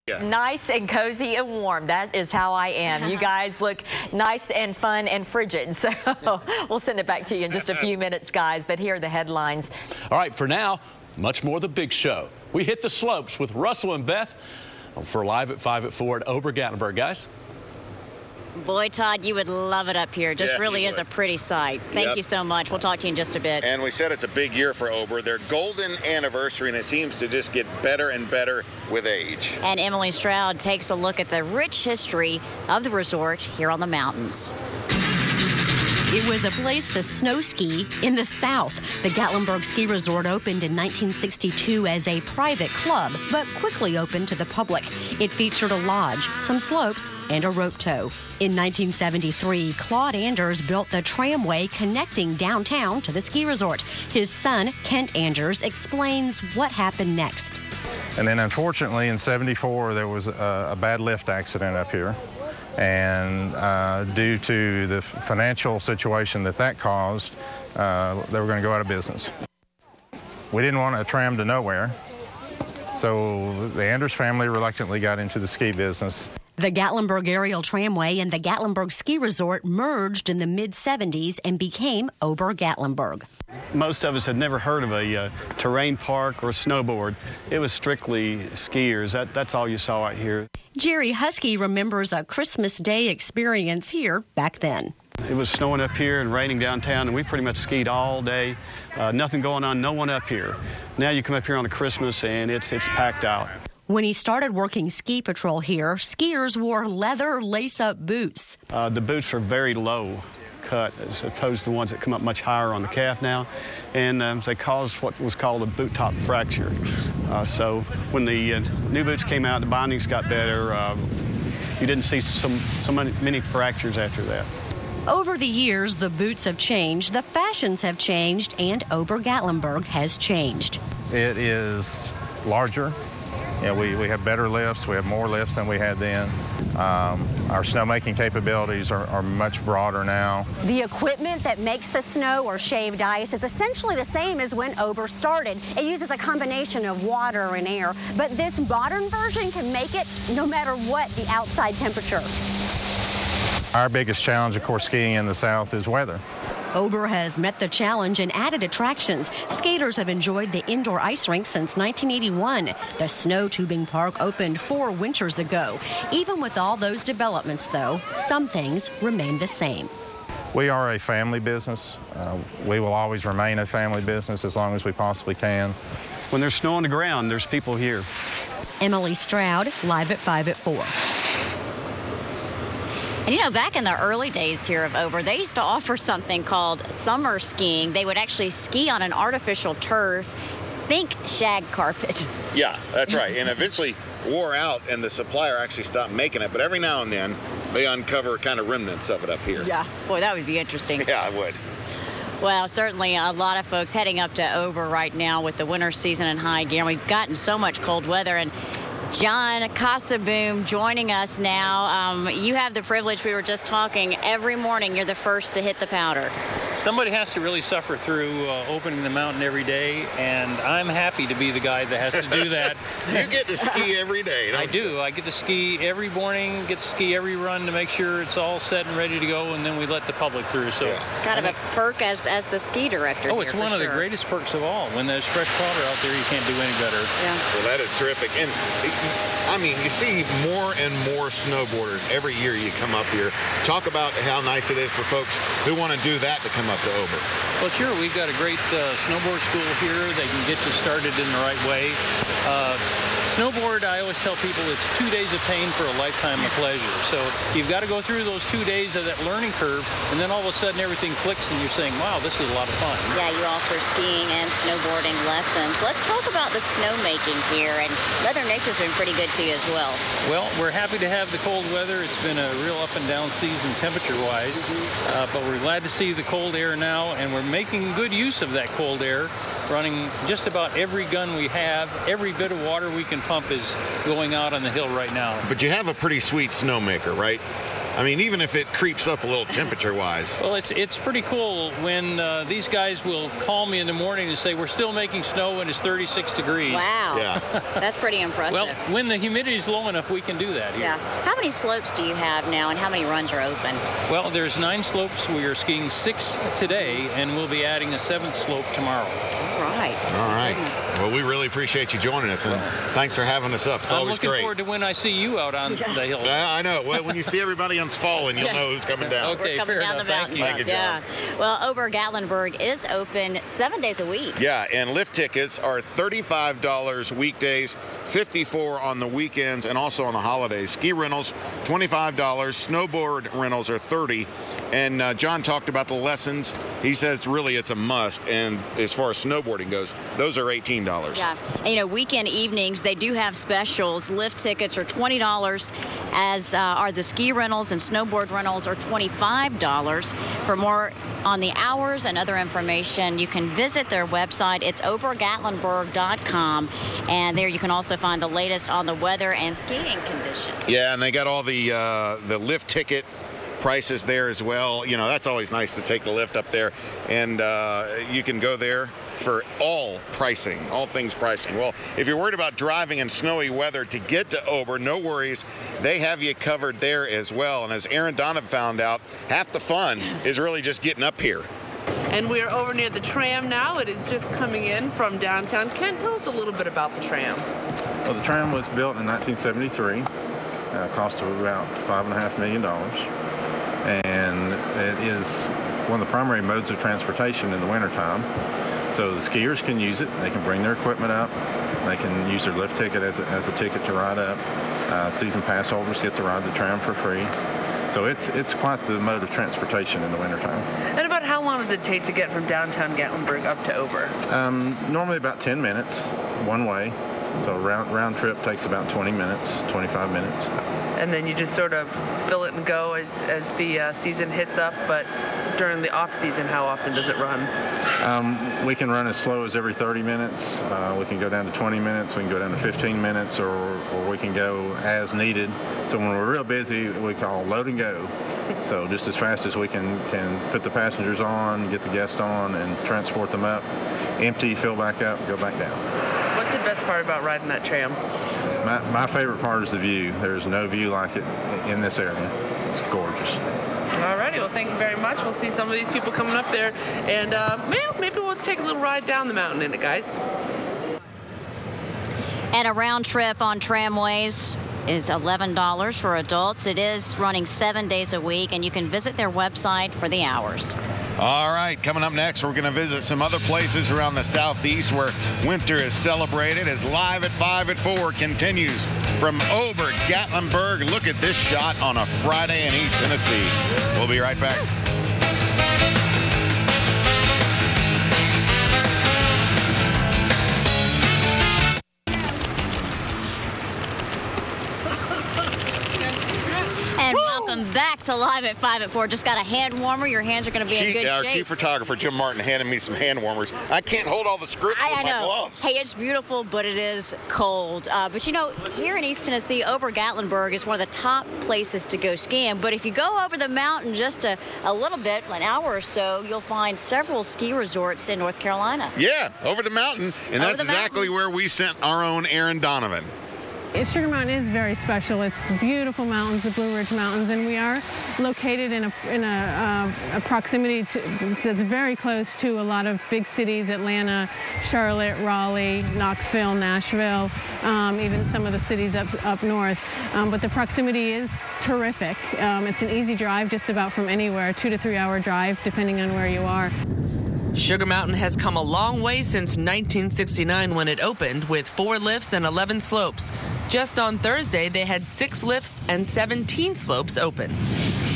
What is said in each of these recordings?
Yeah. Nice and cozy and warm. That is how I am. You guys look nice and fun and frigid. So we'll send it back to you in just a few minutes, guys. But here are the headlines. All right, for now, much more the big show. We hit the slopes with Russell and Beth for Live at 5 at 4 at Ober Gatlinburg, guys. Boy, Todd, you would love it up here. Just really is a pretty sight. Thank you so much. We'll talk to you in just a bit. And we said it's a big year for Ober. Their golden anniversary, and it seems to just get better and better with age. And Emily Stroud takes a look at the rich history of the resort here on the mountains. It was a place to snow ski in the South. The Gatlinburg Ski Resort opened in 1962 as a private club, but quickly opened to the public. It featured a lodge, some slopes, and a rope tow. In 1973, Claude Anders built the tramway connecting downtown to the ski resort. His son, Kent Anders, explains what happened next. And then unfortunately in '74, there was a bad lift accident up here. And due to the financial situation that caused, they were going to go out of business. We didn't want a tram to nowhere, so the Anders family reluctantly got into the ski business. The Gatlinburg Aerial Tramway and the Gatlinburg Ski Resort merged in the mid-'70s and became Ober Gatlinburg. Most of us had never heard of a terrain park or snowboard. It was strictly skiers. That's all you saw out here. Jerry Husky remembers a Christmas Day experience here back then. It was snowing up here and raining downtown, and we pretty much skied all day. Nothing going on, no one up here. Now you come up here on a Christmas and it's packed out. When he started working ski patrol here, skiers wore leather lace-up boots. The boots were very low cut as opposed to the ones that come up much higher on the calf now, and they caused what was called a boot top fracture. So when the new boots came out, the bindings got better. You didn't see so many fractures after that. Over the years, the boots have changed, the fashions have changed, and Ober Gatlinburg has changed. It is larger. Yeah, we have better lifts. We have more lifts than we had then. Our snowmaking capabilities are much broader now. The equipment that makes the snow or shaved ice is essentially the same as when Ober started. It uses a combination of water and air, but this modern version can make it no matter what the outside temperature. Our biggest challenge, of course, skiing in the South is weather. Ober has met the challenge and added attractions. Skaters have enjoyed the indoor ice rink since 1981. The snow tubing park opened 4 winters ago. Even with all those developments, though, some things remain the same. We are a family business. We will always remain a family business as long as we possibly can. When there's snow on the ground, there's people here. Emily Stroud, Live at 5 at 4. And you know, back in the early days here of Ober, they used to offer something called summer skiing. They would actually ski on an artificial turf. Think shag carpet. Yeah, that's right. And eventually wore out, and the supplier actually stopped making it. But every now and then, they uncover kind of remnants of it up here. Yeah, boy, that would be interesting. Yeah, I would. Well, certainly a lot of folks heading up to Ober right now with the winter season in high gear. We've gotten so much cold weather, and John Casaboom joining us now. You have the privilege, we were just talking, every morning you're the first to hit the powder. Somebody has to really suffer through opening the mountain every day, and I'm happy to be the guy that has to do that. You get to ski every day, don't you? I do. I get to ski every morning, get to ski every run to make sure it's all set and ready to go, and then we let the public through. So kind of a perk as the ski director. Oh, it's one of the greatest perks of all. When there's fresh powder out there, you can't do any better. Yeah. Well, that is terrific. And I mean, you see more and more snowboarders every year you come up here. Talk about how nice it is for folks who want to do that to come up to Ober. Well, sure. We've got a great snowboard school here. They can get you started in the right way. Snowboard, I always tell people, it's 2 days of pain for a lifetime of pleasure. So you've got to go through those 2 days of that learning curve, and then all of a sudden everything clicks and you're saying, wow, this is a lot of fun. Yeah, you offer skiing and snowboarding lessons. Let's talk about the snowmaking here, and Mother Nature's been pretty good to you as well. Well, we're happy to have the cold weather. It's been a real up and down season temperature-wise, but we're glad to see the cold air now, and we're making good use of that cold air, running just about every gun we have. Every bit of water we can pump is going out on the hill right now. But you have a pretty sweet snowmaker, right? I mean, even if it creeps up a little temperature-wise. Well, it's pretty cool when these guys will call me in the morning and say, we're still making snow and it's 36 degrees. Wow. Yeah. That's pretty impressive. Well, when the humidity is low enough, we can do that here. Yeah. How many slopes do you have now, and how many runs are open? Well, there's 9 slopes. We are skiing 6 today, and we'll be adding a 7th slope tomorrow. All right. Well, we really appreciate you joining us, and thanks for having us up. It's always great. I'm looking forward to when I see you out on the hill. I know. Well, when you see everybody else falling, you'll know who's coming down. Okay, We're coming down the mountain. Thank you, John. Yeah. Well, Ober Gatlinburg is open 7 days a week. Yeah, and lift tickets are $35 weekdays, $54 on the weekends, and also on the holidays. Ski rentals, $25. Snowboard rentals are $30. And John talked about the lessons. He says really it's a must. And as far as snowboarding goes, those are $18. Yeah. And, you know, weekend evenings, they do have specials. Lift tickets are $20, as are the ski rentals, and snowboard rentals are $25. For more on the hours and other information, you can visit their website. It's obergatlinburg.com. And there you can also find the latest on the weather and skiing conditions. Yeah, and they got all the lift ticket prices there as well. You know, that's always nice to take the lift up there, and you can go there for all pricing, all things pricing. Well, if you're worried about driving in snowy weather to get to Ober, no worries. They have you covered there as well. And as Aaron Donovan found out, half the fun is really just getting up here. And we are over near the tram now. It is just coming in from downtown. Kent, tell us a little bit about the tram. Well, the tram was built in 1973. Cost of about $5.5 million. And it is one of the primary modes of transportation in the wintertime. So the skiers can use it. They can bring their equipment up. They can use their lift ticket as a ticket to ride up. Season pass holders get to ride the tram for free. So it's quite the mode of transportation in the wintertime. And about how long does it take to get from downtown Gatlinburg up to Ober? Normally about 10 minutes, one way. So round trip takes about 20 minutes, 25 minutes. And then you just sort of fill it and go as the season hits up. But during the off season, how often does it run? We can run as slow as every 30 minutes. We can go down to 20 minutes. We can go down to 15 minutes, or we can go as needed. So when we're real busy, we call load and go. So just as fast as we can put the passengers on, get the guests on, and transport them up, empty, fill back up, go back down. What's the best part about riding that tram? My favorite part is the view. There's no view like it in this area. It's gorgeous. Alrighty, well, thank you very much. We'll see some of these people coming up there, and maybe we'll take a little ride down the mountain in it, guys. And a round trip on tramways is $11 for adults. It is running 7 days a week, and you can visit their website for the hours. All right, coming up next, we're going to visit some other places around the southeast where winter is celebrated as Live at 5 at 4 continues from Ober Gatlinburg. Look at this shot on a Friday in East Tennessee. We'll be right back. And welcome back to Live at 5 at 4. Just got a hand warmer. Your hands are going to be in good shape. Our chief photographer, Jim Martin, handed me some hand warmers. I can't hold all the scripts with my gloves. Hey, it's beautiful, but it is cold. But, you know, here in East Tennessee, Ober Gatlinburg is one of the top places to go skiing. But if you go over the mountain just a little bit, an hour or so, you'll find several ski resorts in North Carolina. Yeah, over the mountain. And that's exactly where we sent our own Aaron Donovan. Sugar Mountain is very special. It's beautiful mountains, the Blue Ridge Mountains, and we are located in a proximity that's very close to a lot of big cities: Atlanta, Charlotte, Raleigh, Knoxville, Nashville, even some of the cities up north. But the proximity is terrific. It's an easy drive just about from anywhere, 2 to 3 hour drive, depending on where you are. Sugar Mountain has come a long way since 1969 when it opened, with 4 lifts and 11 slopes. Just on Thursday, they had 6 lifts and 17 slopes open.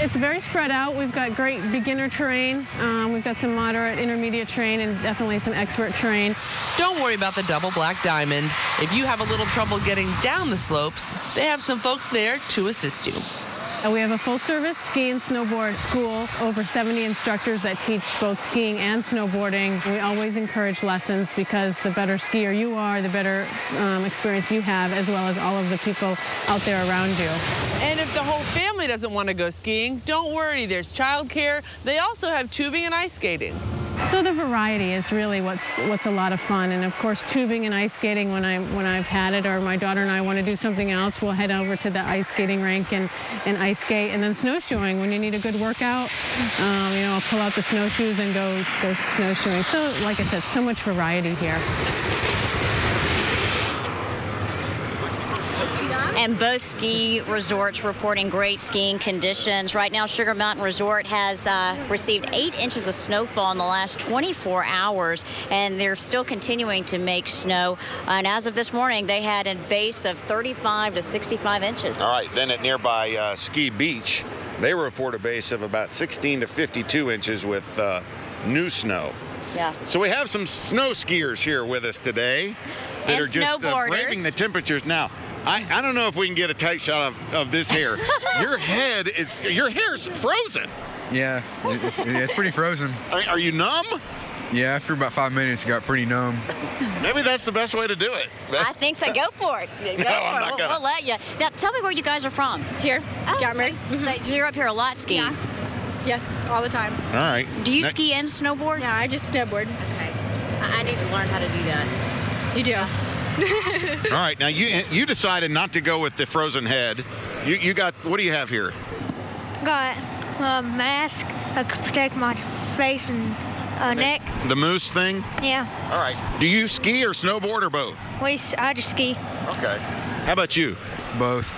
It's very spread out. We've got great beginner terrain. We've got some moderate, intermediate terrain, and definitely some expert terrain. Don't worry about the double black diamond. If you have a little trouble getting down the slopes, they have some folks there to assist you. We have a full-service ski and snowboard school, over 70 instructors that teach both skiing and snowboarding. We always encourage lessons because the better skier you are, the better experience you have, as well as all of the people out there around you. And if the whole family doesn't want to go skiing, don't worry, there's childcare. They also have tubing and ice skating. So the variety is really what's a lot of fun, and of course tubing and ice skating when I've had it, or my daughter and I want to do something else, we'll head over to the ice skating rink and ice skate. And then snowshoeing when you need a good workout, you know, I'll pull out the snowshoes and go snowshoeing. So like I said, so much variety here. And both ski resorts reporting great skiing conditions. Right now, Sugar Mountain Resort has received 8 inches of snowfall in the last 24 hours, and they're still continuing to make snow. And as of this morning, they had a base of 35 to 65 inches. All right, then at nearby Ski Beach, they report a base of about 16 to 52 inches with new snow. Yeah. So we have some snow skiers here with us today that And are just braving the temperatures. Now, I don't know if we can get a tight shot of this hair. Your hair's frozen. Yeah, it's pretty frozen. Are you numb? Yeah, after about 5 minutes, it got pretty numb. Maybe that's the best way to do it. I think so. Go for it. Go for it. We'll let you. Now, tell me where you guys are from. Here, Gatlinburg. Okay. So you're up here a lot skiing? Yeah. Yes, all the time. All right. Do you ski and snowboard? Yeah, I just snowboard. Okay. I need to learn how to do that. You do. All right. Now, you decided not to go with the frozen head. You got, what do you have here? Got a mask to protect my face and neck. The moose thing? Yeah. All right. Do you ski or snowboard or both? I just ski. Okay. How about you? Both.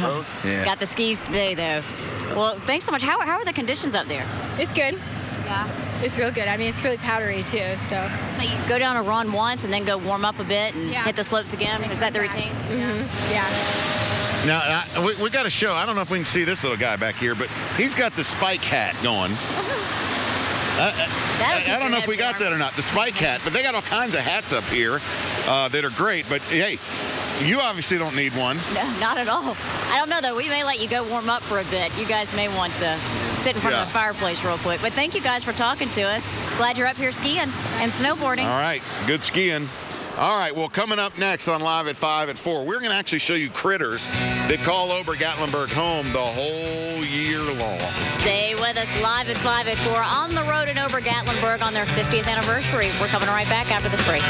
Both? Yeah. Got the skis today, though. Well, thanks so much. How are the conditions up there? It's good. Yeah. It's real good. I mean, it's really powdery, too, so. So you go down a run once and then go warm up a bit and hit the slopes again? Is that the routine? Mm-hmm. Yeah. Now, we got to show, I don't know if we can see this little guy back here, but he's got the spike hat going. I don't know if we got that or not, the spike hat, but they got all kinds of hats up here that are great. But, hey, you obviously don't need one. No, not at all. I don't know, though. We may let you go warm up for a bit. You guys may want to sit in front of the fireplace real quick. But thank you guys for talking to us. Glad you're up here skiing and snowboarding. All right. Good skiing. All right. Well, coming up next on Live at 5 at 4, we're going to actually show you critters that call Ober Gatlinburg home the whole year long. Stay with us live at 5 at 4 on the road in Ober Gatlinburg on their 50th anniversary. We're coming right back after this break.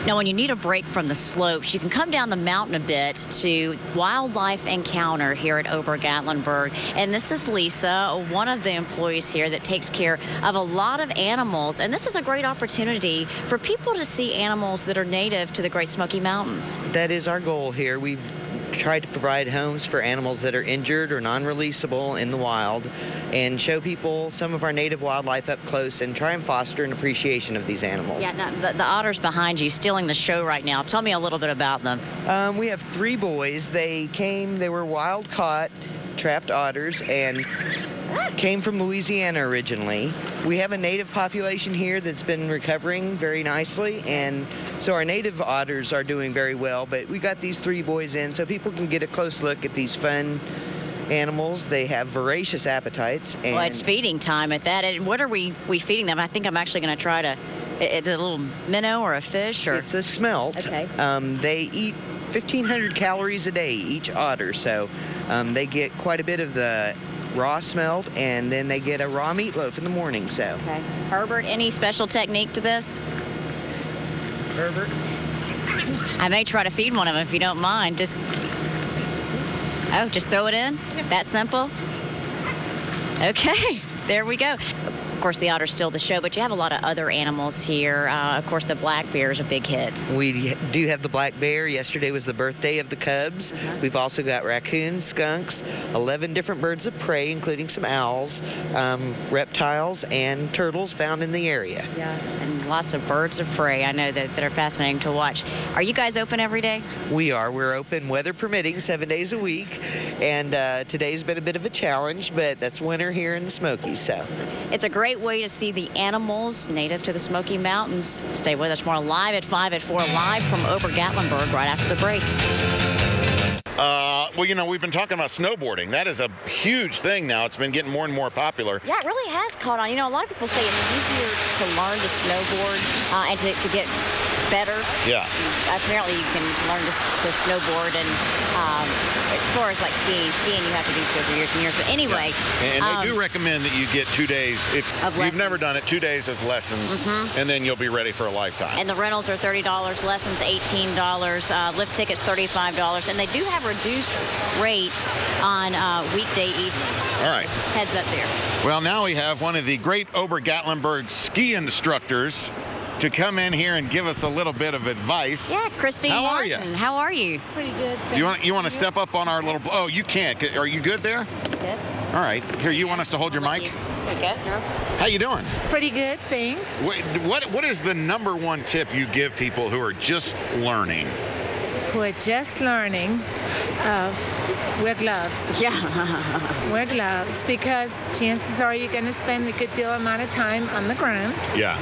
Now, when you need a break from the slopes, you can come down the mountain a bit to Wildlife Encounter here at Ober Gatlinburg. And this is Lisa, one of the employees here that takes care of a lot of animals. And this is a great opportunity for people to see animals that are native to the Great Smoky Mountains. That is our goal here. We've tried to provide homes for animals that are injured or non-releasable in the wild and show people some of our native wildlife up close and try and foster an appreciation of these animals. Yeah, now, the otters behind you stealing the show right now. Tell me a little bit about them. We have 3 boys. They were wild caught, trapped otters, and came from Louisiana originally. We have a native population here that's been recovering very nicely, and so our native otters are doing very well, but we got these 3 boys in so people can get a close look at these fun animals. They have voracious appetites. And well, it's feeding time at that. And what are we feeding them? I think I'm actually going to try to, it's a little minnow or a fish? Or it's a smelt. Okay. They eat 1,500 calories a day, each otter, so they get quite a bit of the raw smelt, and then they get a raw meatloaf in the morning. So. Okay. Herbert, any special technique to this? Herbert? I may try to feed one of them if you don't mind. Just throw it in? That simple? Okay, there we go. Of course, the otter's still the show, but you have a lot of other animals here. Of course, the black bear is a big hit. We do have the black bear. Yesterday was the birthday of the cubs. We've also got raccoons, skunks, 11 different birds of prey, including some owls, reptiles, and turtles found in the area. Yeah, and lots of birds of prey. I know that are fascinating to watch. Are you guys open every day? We are. We're open, weather permitting, 7 days a week. And today's been a bit of a challenge, but that's winter here in the Smokies. So it's a great way to see the animals native to the Smoky Mountains. Stay with us more live at 5 at 4, live from Ober Gatlinburg right after the break. Well, you know, we've been talking about snowboarding. That is a huge thing now. It's been getting more and more popular. Yeah, it really has caught on. You know, a lot of people say it's easier to learn to snowboard and to get better. Yeah. Apparently, you can learn to snowboard, and as far as like skiing, you have to do so for years and years. But anyway. Yeah. And they do recommend that you get 2 days. If you've never done it, 2 days of lessons, and then you'll be ready for a lifetime. And the rentals are $30, lessons $18, lift tickets $35, and they do have reduced rates on weekday evenings. All right. Heads up there. Well, now we have one of the great Ober Gatlinburg ski instructors to come in here and give us a little bit of advice. Yeah, Christine How Martin. are you? How are you? Pretty good. Do you want to step up on our little? Oh, you can't. Are you good there? Good. All right. Here, you want us to hold your mic? There you go. How you doing? Pretty good, thanks. What is the #1 tip you give people who are just learning? Who are just learning, wear gloves. Yeah. Wear gloves, because chances are you're going to spend a good deal amount of time on the ground. Yeah.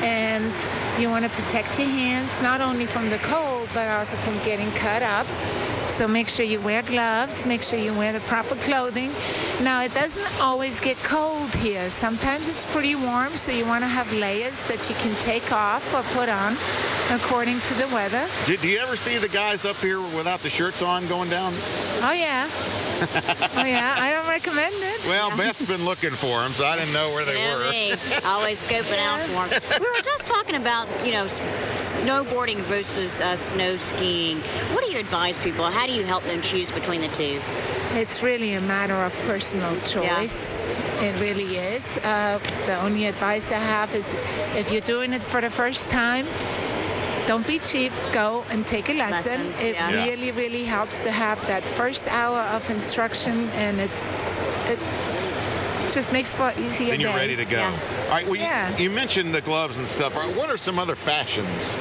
And you want to protect your hands, not only from the cold, but also from getting cut up. So make sure you wear gloves, make sure you wear the proper clothing. Now, it doesn't always get cold here. Sometimes it's pretty warm, so you want to have layers that you can take off or put on according to the weather. Do you ever see the guys up here without the shirts on going down? Oh, yeah. Oh, yeah. I don't recommend it. Well, Beth's been looking for them, so I didn't know where they were. Me. Always scoping out for them. We were just talking about, snowboarding versus snow skiing. What do you advise people? How do you help them choose between the two? It's really a matter of personal choice. Yeah. It really is. The only advice I have is if you're doing it for the first time, don't be cheap. Go and take a lesson. It really, really helps to have that first hour of instruction, and it just makes for an easier day. Then you're ready to go. Yeah. All right. Well, you mentioned the gloves and stuff. What are some other fashions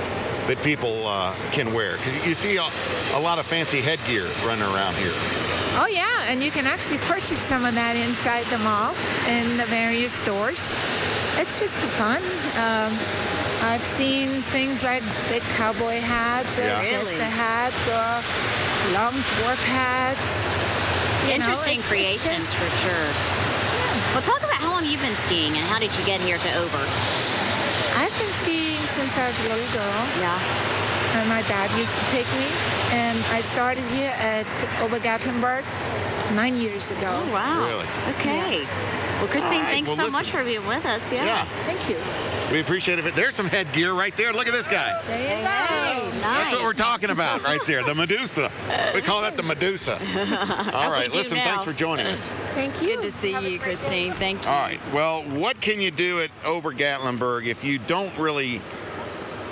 that people can wear? Because you see a lot of fancy headgear running around here. Oh, yeah, and you can actually purchase some of that inside the mall in the various stores. It's just fun. I've seen things like big cowboy hats or just the hats or long dwarf hats. Interesting creations for sure. Yeah. Well, talk about how long you've been skiing and how did you get here to Ober? I've been skiing since I was a little girl. Yeah. And my dad used to take me. And I started here at Ober Gatlinburg 9 years ago. Oh, wow. Really? Okay. Yeah. Well, Christine, thanks so much for being with us. Yeah. Thank you. We appreciate it. There's some headgear right there. Look at this guy. There you go. Nice. That's what we're talking about right there, the Medusa. We call that the Medusa. All right, listen, thanks for joining us. Thank you. Good to see you, Christine. Thank you. All right, well, what can you do at Ober Gatlinburg if you don't really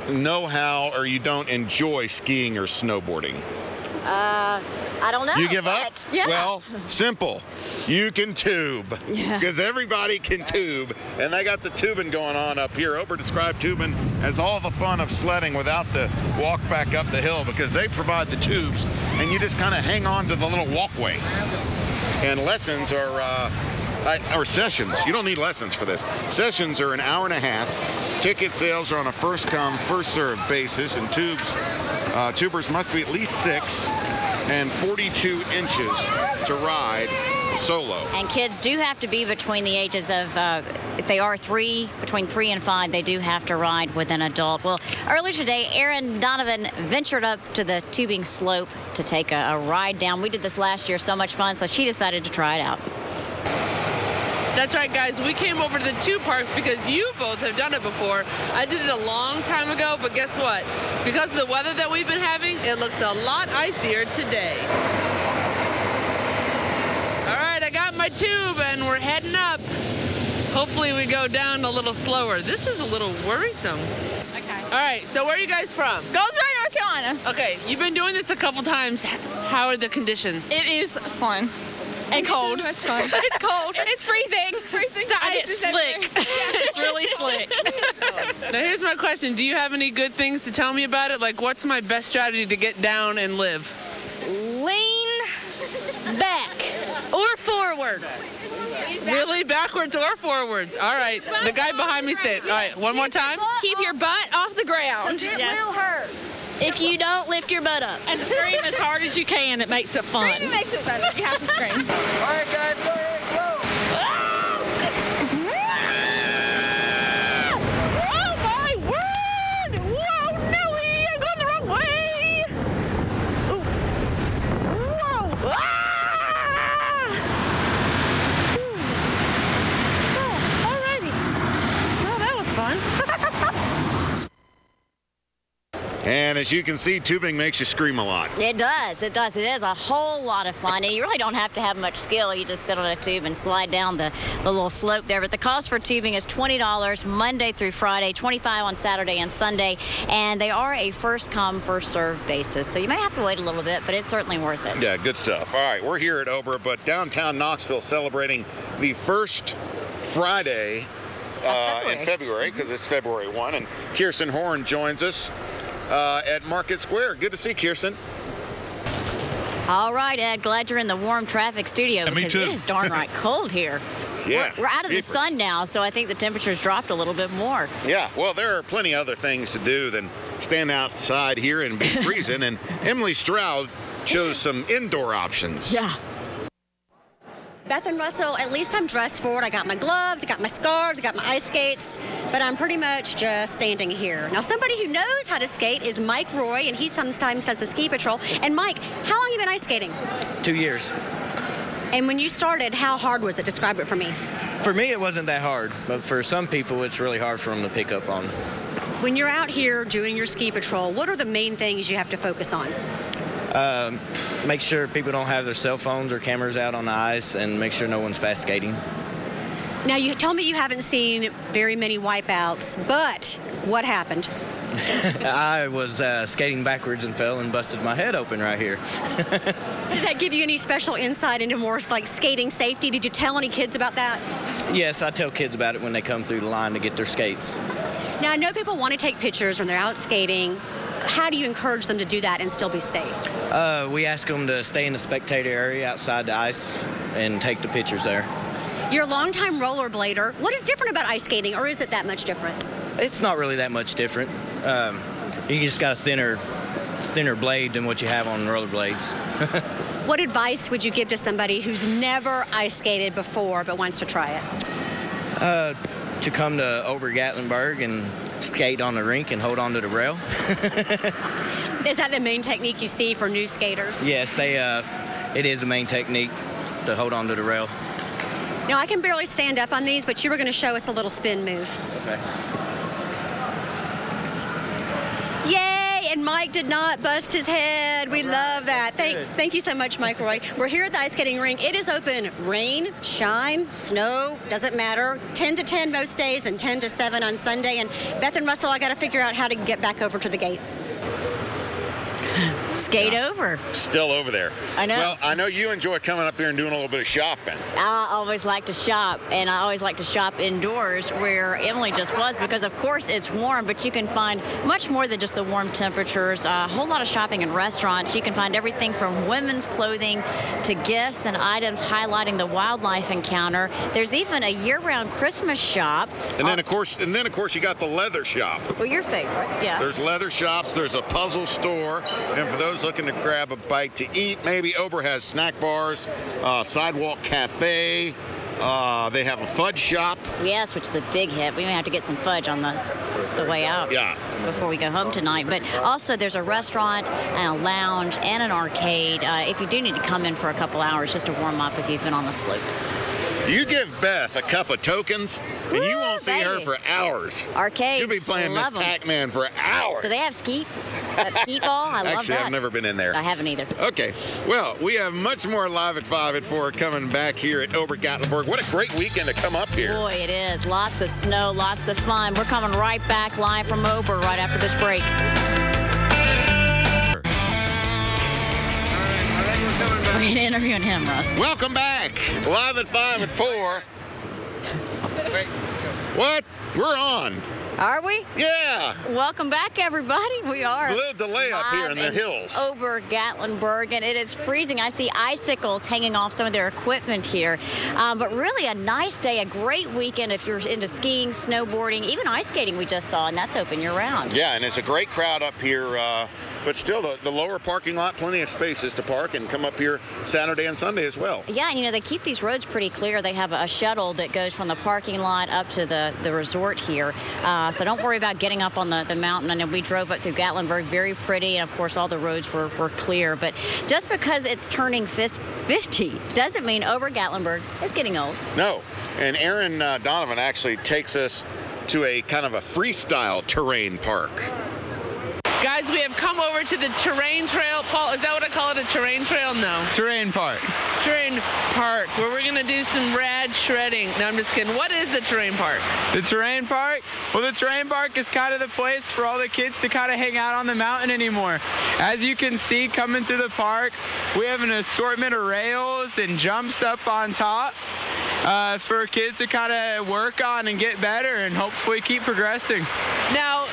know how or you don't enjoy skiing or snowboarding? I don't know. You give up? Yeah. Well, simple. You can tube. Because everybody can tube. And they got the tubing going on up here. Ober described tubing as all the fun of sledding without the walk back up the hill, because they provide the tubes and you just kind of hang on to the little walkway. And lessons are, or sessions. You don't need lessons for this. Sessions are an hour and a half. Ticket sales are on a first come, first served basis, and tubers must be at least 6 and 42 inches to ride solo. And kids do have to be between the ages of, if they are between 3 and 5, they do have to ride with an adult. Well, earlier today, Erin Donovan ventured up to the tubing slope to take a ride down. We did this last year, so much fun, so she decided to try it out. That's right, guys. We came over to the tube park because you both have done it before. I did it a long time ago, but guess what? Because of the weather that we've been having, it looks a lot icier today. All right, I got my tube and we're heading up. Hopefully we go down a little slower. This is a little worrisome. Okay. All right, so where are you guys from? Goldsboro, North Carolina. Okay, you've been doing this a couple times. How are the conditions? It is fun. And cold. So much fun. It's cold. It's freezing. The ice is slick. It's really slick. Now here's my question. Do you have any good things to tell me about it? Like, what's my best strategy to get down and live? Lean back or forward. Really? Backwards or forwards? All right. The guy behind me said, all right, one more time. Keep your butt off the ground. It will hurt. If you don't lift your butt up. And scream as hard as you can. It makes it fun. Screaming makes it better. You have to scream. All right, guys, go ahead, go. Oh, my word! Whoa, no, I'm going the wrong way! Ooh. Whoa! Ah! Oh, alrighty. Well, that was fun. And as you can see, tubing makes you scream a lot. It does. It does. It is a whole lot of fun. And you really don't have to have much skill. You just sit on a tube and slide down the little slope there. But the cost for tubing is $20 Monday through Friday, $25 on Saturday and Sunday. And they are a first-come, first-served basis. So you may have to wait a little bit, but it's certainly worth it. Yeah, good stuff. All right, we're here at Ober, but downtown Knoxville celebrating the first Friday in February, because it's February 1. And Kirsten Horn joins us at Market Square. Good to see Kirsten. All right, Ed, glad you're in the warm traffic studio because it is darn right cold here. Yeah. We're out of the sun now, so I think the temperature's dropped a little bit more. Yeah, well, there are plenty other things to do than stand outside here and be freezing, and Emily Stroud chose some indoor options. Yeah. Beth and Russell, at least I'm dressed for it. I got my gloves, I got my scarves, I got my ice skates, but I'm pretty much just standing here. Now, somebody who knows how to skate is Mike Roy, and he sometimes does the ski patrol. And Mike, how long have you been ice skating? 2 years. And when you started, how hard was it? Describe it for me. For me, it wasn't that hard, but for some people, it's really hard for them to pick up on. When you're out here doing your ski patrol, what are the main things you have to focus on? Make sure people don't have their cell phones or cameras out on the ice, and make sure no one's fast skating. Now, you tell me you haven't seen very many wipeouts, but what happened? I was skating backwards and fell and busted my head open right here. Did that give you any special insight into more like skating safety? Did you tell any kids about that? Yes, I tell kids about it when they come through the line to get their skates. Now, I know people want to take pictures when they're out skating. How do you encourage them to do that and still be safe? We ask them to stay in the spectator area outside the ice and take the pictures there. You're a longtime rollerblader. What is different about ice skating, or is it that much different? It's not really that much different. You just got a thinner blade than what you have on rollerblades. What advice would you give to somebody who's never ice skated before but wants to try it? To come to Ober Gatlinburg and skate on the rink and hold on to the rail. Is that the main technique you see for new skaters? Yes, it is the main technique to hold on to the rail. Now, I can barely stand up on these, but you were going to show us a little spin move. Okay. Yay! And Mike did not bust his head. We love that. Thank you so much, Mike Roy. We're here at the ice skating rink. It is open rain, shine, snow, doesn't matter. 10 to 10 most days and 10 to 7 on Sunday. And Beth and Russell, I got to figure out how to get back over to the gate. Skate over. Still over there. I know. Well, I know you enjoy coming up here and doing a little bit of shopping. I always like to shop, and I always like to shop indoors where Emily just was because, of course, it's warm, but you can find much more than just the warm temperatures. A whole lot of shopping in restaurants. You can find everything from women's clothing to gifts and items highlighting the wildlife encounter. There's even a year-round Christmas shop. And then, of course, you got the leather shop. Well, your favorite, yeah. There's leather shops. There's a puzzle store. And for those looking to grab a bite to eat, maybe Ober has snack bars, sidewalk cafe. They have a fudge shop. Yes, which is a big hit. We may have to get some fudge on the way out. Yeah. Before we go home tonight. But also there's a restaurant and a lounge and an arcade if you do need to come in for a couple hours just to warm up if you've been on the slopes. You give Beth a cup of tokens, and you won't see her for hours. Arcades. She'll be playing Miss Pac-Man for hours. Do they have skeet? That skeet ball? I love that. Actually, I've never been in there. I haven't either. Okay. Well, we have much more Live at 5 at 4 coming back here at Ober Gatlinburg. What a great weekend to come up here. Boy, it is. Lots of snow, lots of fun. We're coming right back live from Ober right after this break. Great interviewing him, Russ. Welcome back. Live at 5 at 4. Wait. What? We're on. Are we? Yeah. Welcome back, everybody. We are A little delay up here in the hills. Ober Gatlinburg, and it is freezing. I see icicles hanging off some of their equipment here. But really a nice day, a great weekend if you're into skiing, snowboarding, even ice skating we just saw, and that's open year-round. Yeah, and it's a great crowd up here. But still, the lower parking lot, plenty of spaces to park and come up here Saturday and Sunday as well. Yeah, and you know, they keep these roads pretty clear. They have a shuttle that goes from the parking lot up to the resort here. So don't worry about getting up on the mountain. I know we drove up through Gatlinburg, very pretty, and of course all the roads were clear. But just because it's turning 50 doesn't mean Ober Gatlinburg is getting old. No, and Aaron Donovan actually takes us to a kind of a freestyle terrain park. Guys, we have come over to the terrain trail. Paul, is that what I call it, a terrain trail? No. Terrain park. Terrain park, where we're going to do some rad shredding. No, I'm just kidding. What is the terrain park? The terrain park? Well, the terrain park is kind of the place for all the kids to kind of hang out on the mountain anymore. As you can see coming through the park, we have an assortment of rails and jumps up on top for kids to kind of work on and get better and hopefully keep progressing. Now,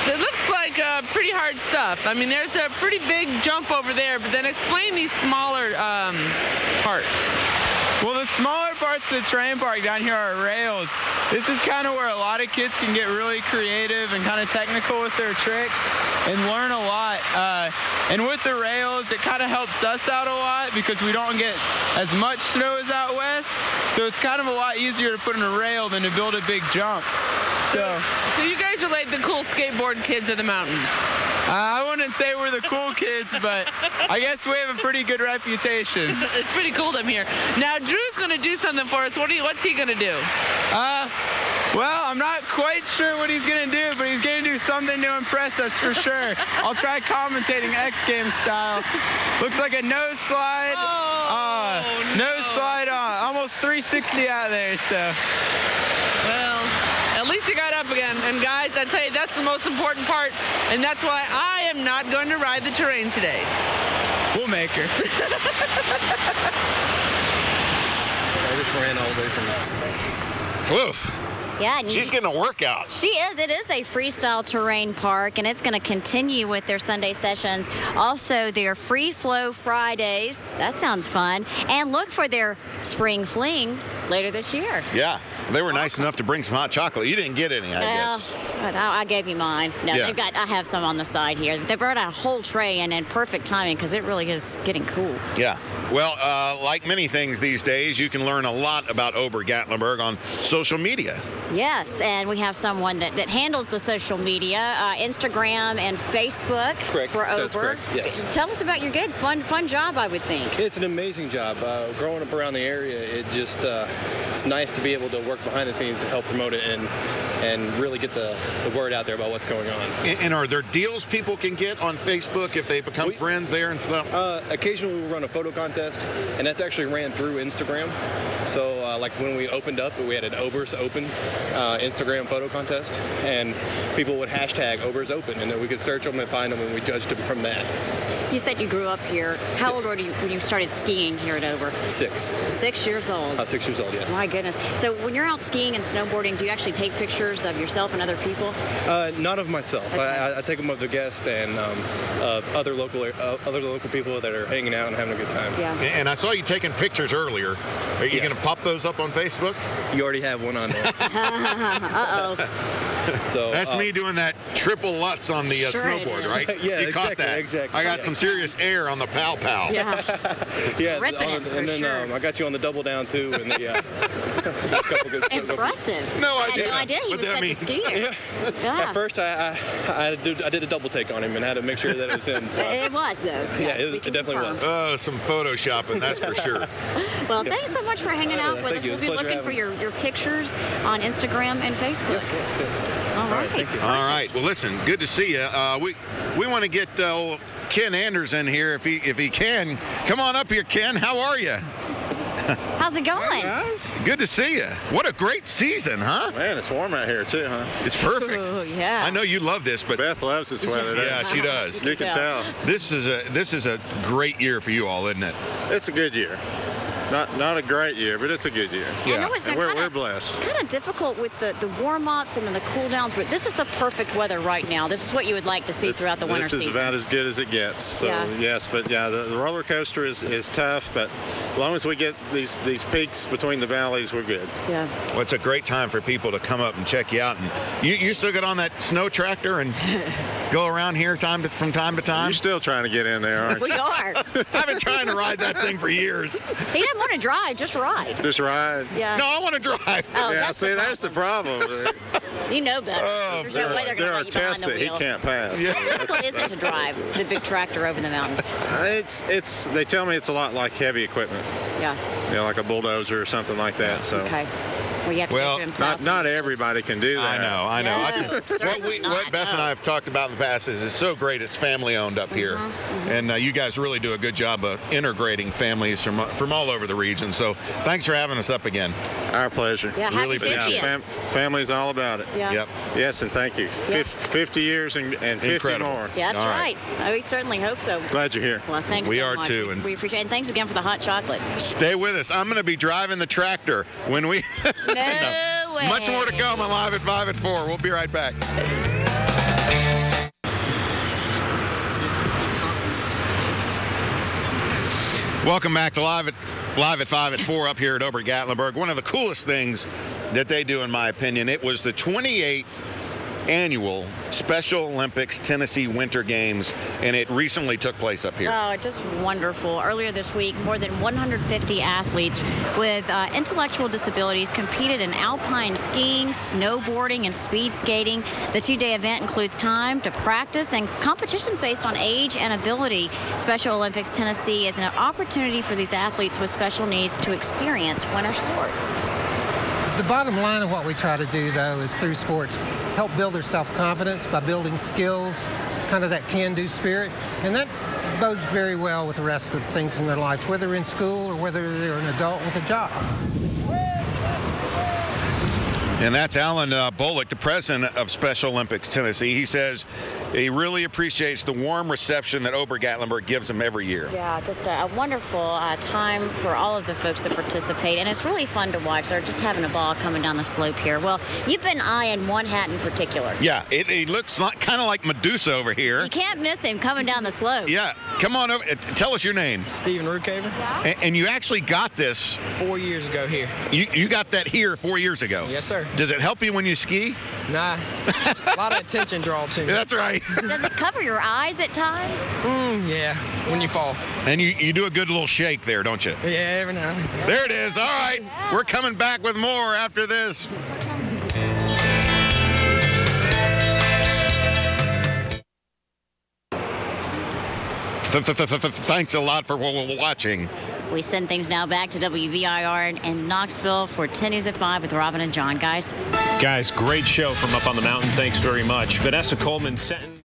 it looks like pretty hard stuff. I mean, there's a pretty big jump over there, but then explain these smaller parts. Well, the smaller parts of the terrain park down here are rails. This is kind of where a lot of kids can get really creative and kind of technical with their tricks and learn a lot. And with the rails, it kind of helps us out a lot because we don't get as much snow as out west. So it's kind of a lot easier to put in a rail than to build a big jump. So you guys are like the cool skateboard kids of the mountain. I wouldn't say we're the cool kids, but I guess we have a pretty good reputation. It's pretty cold up here. Now, Drew's going to do something for us. What's he going to do? Well, I'm not quite sure what he's going to do, but he's going to do something to impress us for sure. I'll try commentating X Games style. Looks like a nose slide. Oh, no. Nose slide almost 360 out there, so. Well, at least he got up again. And guys, I tell you, that's the most important part. And that's why I am not going to ride the terrain today. We'll make her. I just ran all the way from Whoa. Yeah, and she's getting a workout. She is. It is a freestyle terrain park, and it's going to continue with their Sunday sessions. Also, their Free Flow Fridays. That sounds fun. And look for their Spring Fling later this year. Yeah, they were nice enough to bring some hot chocolate. You didn't get any, I guess. I gave you mine. No, yeah. I have some on the side here. They brought out a whole tray and in perfect timing because it really is getting cool. Yeah. Well, like many things these days, you can learn a lot about Ober Gatlinburg on social media. Yes, and we have someone that handles the social media, Instagram and Facebook. Correct. For Ober. That's correct. Yes. Tell us about your gig. Fun job, I would think. It's an amazing job. Growing up around the area, it just it's nice to be able to work behind the scenes to help promote it and really get the word out there about what's going on. And are there deals people can get on Facebook if they become friends there and stuff? Occasionally we run a photo contest, and that's actually ran through Instagram. So like when we opened up, we had an Ober's Open Instagram photo contest, and people would hashtag Ober's Open, and then we could search them and find them, and we judged them from that. You said you grew up here. How old were you when you started skiing here at Ober? 6. 6 years old. 6 years old, yes. My goodness. So when you're out skiing and snowboarding, do you actually take pictures of yourself and other people? Not of myself. Okay. I take them of the guests and of other local people that are hanging out and having a good time. Yeah. And I saw you taking pictures earlier. Are you going to pop those up on Facebook? You already have one on there. Uh-oh. So that's me doing that triple Lutz on the snowboard, right? Yeah, you caught exactly, that. Exactly. I got some serious air on the pow. Yeah. Yeah. Ripping it for and then sure. I got you on the double down too, and Impressive. No I idea. had no idea he was such a skier. Yeah. At first, I did a double take on him and had to make sure that it was him. It was though. Yeah, it definitely was. Some photoshopping, that's for sure. Well, thanks so much for hanging out with us. We'll be looking for your pictures on Instagram and Facebook. Yes. All right. Thank you. All right. Well, listen, good to see you. We want to get Ken Anders in here if he can. Come on up here, Ken. How are you? How's it going? Hi, guys. Good to see you. What a great season, huh? Man, it's warm out here too, huh? It's perfect. Ooh, yeah. I know you love this, but Beth loves this weather. yeah, she does. You can tell. This is a great year for you all, isn't it? It's a good year. Not a great year, but it's a good year. I know it's been we're blessed. kind of difficult with the warm-ups and then the cool-downs, but this is the perfect weather right now. This is what you would like to see throughout the winter season. This is about as good as it gets. So, yes, but yeah, the roller coaster is tough, but as long as we get these peaks between the valleys, we're good. Yeah. Well, it's a great time for people to come up and check you out. And you still get on that snow tractor and go around here from time to time? You're still trying to get in there, aren't you? We are. I've been trying to ride that thing for years. He doesn't want to drive, just ride. Just ride? Yeah. No, I want to drive. Oh, yeah, that's the problem. You know better. There's no way they're going to there are let you behind tests the that he wheel. can't pass. Yeah. How difficult is it to drive the big tractor over the mountain? They tell me it's a lot like heavy equipment. Yeah. You know, like a bulldozer or something like that. So. Okay. Well, you have to go through impossible. Not everybody can do that. I know. No, What Beth and I have talked about in the past is it's so great it's family owned up here. And you guys really do a good job of integrating families from all over the region. So thanks for having us up again. Our pleasure. Yeah, really happy 50th. Family's all about it. Yeah. Yep. Yes, and thank you. Yep. 50 years and 50 Incredible. more. Yeah, that's All right. We certainly hope so. Glad you're here. Well, thanks We so are much. too, and- We appreciate it. And thanks again for the hot chocolate. Stay with us. I'm going to be driving the tractor when we... No way. Much more to come on Live at 5 at 4. We'll be right back. Welcome back to Live at 5 at 4 up here at Ober Gatlinburg. One of the coolest things that they do, in my opinion, it was the 28th annual Special Olympics Tennessee Winter Games, and it recently took place up here. Oh, just wonderful. Earlier this week, more than 150 athletes with intellectual disabilities competed in alpine skiing, snowboarding, and speed skating. The two-day event includes time to practice and competitions based on age and ability. Special Olympics Tennessee is an opportunity for these athletes with special needs to experience winter sports. The bottom line of what we try to do, though, is through sports, help build their self-confidence by building skills, kind of that can-do spirit, and that bodes very well with the rest of the things in their lives, whether they're in school or whether they're an adult with a job. And that's Alan Bullock, the president of Special Olympics Tennessee. He says he really appreciates the warm reception that Ober Gatlinburg gives him every year. Yeah, just a wonderful time for all of the folks that participate, and it's really fun to watch. They're just having a ball coming down the slope here. Well, you've been eyeing one hat in particular. Yeah, it looks kind of like Medusa over here. You can't miss him coming down the slope. Yeah, come on over. Tell us your name. Stephen Rukaver. Yeah. And you actually got this 4 years ago here. You got that here 4 years ago. Yes, sir. Does it help you when you ski? Nah. A lot of attention drawn to me. That's right. Does it cover your eyes at times? Yeah, when you fall. And you do a good little shake there, don't you? Yeah, every now and then. There it is. All right. We're coming back with more after this. Thanks a lot for watching. We send things now back to WVIR in Knoxville for 10 News at 5 with Robin and John. Guys, great show from up on the mountain. Thanks very much. Vanessa Coleman sent